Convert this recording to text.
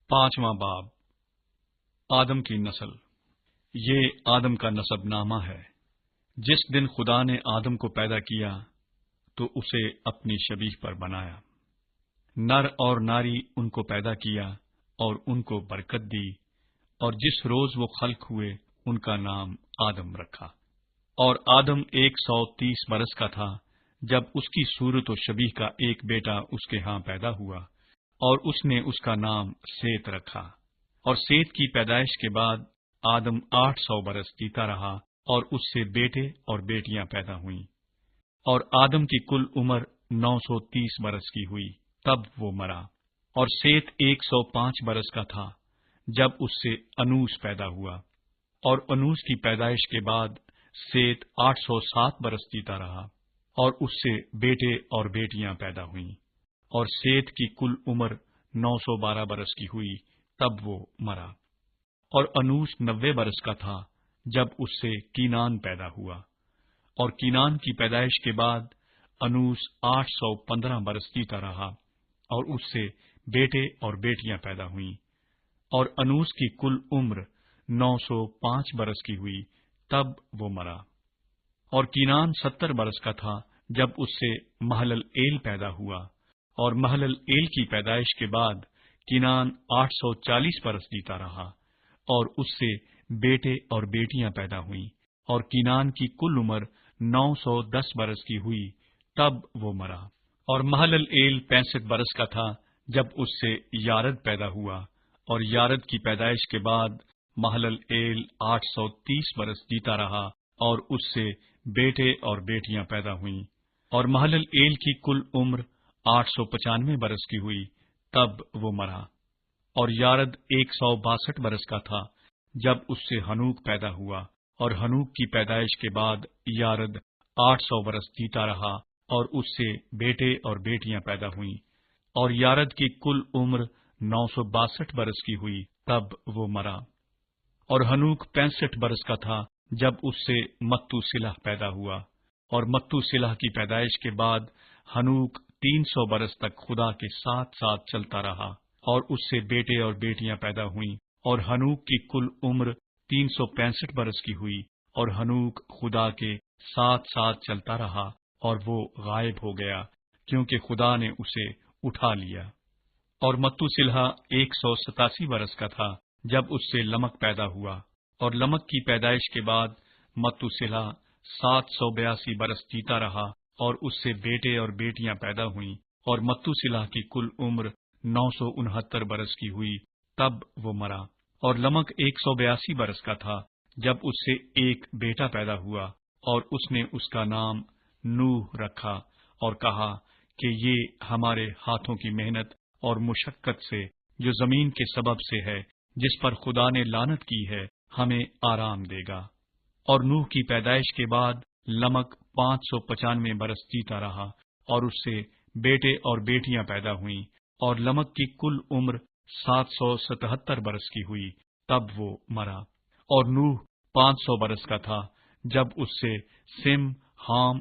5واں باب آدم کی نسل۔ یہ آدم کا نسب نامہ ہے۔ جس دن خدا نے آدم کو پیدا کیا تو اسے اپنی شبیہ پر بنایا، نر اور ناری ان کو پیدا کیا اور ان کو برکت دی، اور جس روز وہ خلق ہوئے ان کا نام آدم رکھا۔ اور آدم 130 برس کا تھا جب اس کی صورت و شبیہ کا ایک بیٹا اس کے ہاں پیدا ہوا، اور اس نے اس کا نام سیت رکھا۔ اور سیت کی پیدائش کے بعد آدم 800 برس جیتا رہا، اور اس سے بیٹے اور بیٹیاں پیدا ہوئیں۔ اور آدم کی کل عمر 930 برس کی ہوئی، تب وہ مرا۔ اور سیت 105 برس کا تھا جب اس سے انوس پیدا ہوا، اور انوس کی پیدائش کے بعد سیت 807 برس جیتا رہا، اور اس سے بیٹے اور بیٹیاں پیدا ہوئیں۔ اور سیت کی کل عمر 912 برس کی ہوئی، تب وہ مرا۔ اور انوس 90 برس کا تھا جب اس سے کینان پیدا ہوا، اور کینان کی پیدائش کے بعد انوس 815 برس جیتا رہا، اور اس سے بیٹے اور بیٹیاں پیدا ہوئیں۔ اور انوس کی کل عمر 905 برس کی ہوئی، تب وہ مرا۔ اور کینان 70 برس کا تھا جب اس سے مہلل ایل پیدا ہوا، اور مہلل ایل کی پیدائش کے بعد کینان 840 برس جیتا رہا، اور اس سے بیٹے اور بیٹیاں پیدا ہوئیں۔ اور کینان کی کل عمر 910 برس کی ہوئی، تب وہ مرا۔ اور مہلل ایل 65 برس کا تھا جب اس سے یارد پیدا ہوا، اور یارد کی پیدائش کے بعد مہلل ایل 830 برس جیتا رہا، اور اس سے بیٹے اور بیٹیاں پیدا ہوئیں۔ اور مہلل ایل کی کل عمر 895 برس کی ہوئی، تب وہ مرا۔ اور یارد 162 برس کا تھا جب اس سے ہنوک پیدا ہوا، اور ہنوک کی پیدائش کے بعد یارد 800 برس جیتا رہا، اور اس سے بیٹے اور بیٹیاں پیدا ہوئیں۔ اور یارد کی کل عمر 962 برس کی ہوئی، تب وہ مرا۔ اور ہنوک 65 برس کا تھا جب اس سے متو سلح پیدا ہوا، اور متو سلح کی پیدائش کے بعد ہنوک 300 برس تک خدا کے ساتھ ساتھ چلتا رہا، اور اس سے بیٹے اور بیٹیاں پیدا ہوئیں۔ اور ہنوک کی کل عمر 365 برس کی ہوئی، اور ہنوک خدا کے ساتھ ساتھ چلتا رہا، اور وہ غائب ہو گیا کیونکہ خدا نے اسے اٹھا لیا۔ اور متو سلح 187 برس کا تھا جب اس سے لمک پیدا ہوا، اور لمک کی پیدائش کے بعد متو سلح 782 برس جیتا رہا، اور اس سے بیٹے اور بیٹیاں پیدا ہوئیں۔ اور متو سلح کی کل عمر 969 برس کی ہوئی، تب وہ مرا۔ اور لمک 182 برس کا تھا جب اس سے ایک بیٹا پیدا ہوا، اور اس نے اس کا نام نوح رکھا، اور کہا کہ یہ ہمارے ہاتھوں کی محنت اور مشقت سے جو زمین کے سبب سے ہے، جس پر خدا نے لعنت کی ہے، ہمیں آرام دے گا۔ اور نوح کی پیدائش کے بعد لمک 595 برس جیتا رہا، اور اس سے بیٹے اور بیٹیاں پیدا ہوئیں۔ اور لمک کی کل عمر 777 برس کی ہوئی، تب وہ مرا۔ اور نوح 500 برس کا تھا جب اس سے سم، حام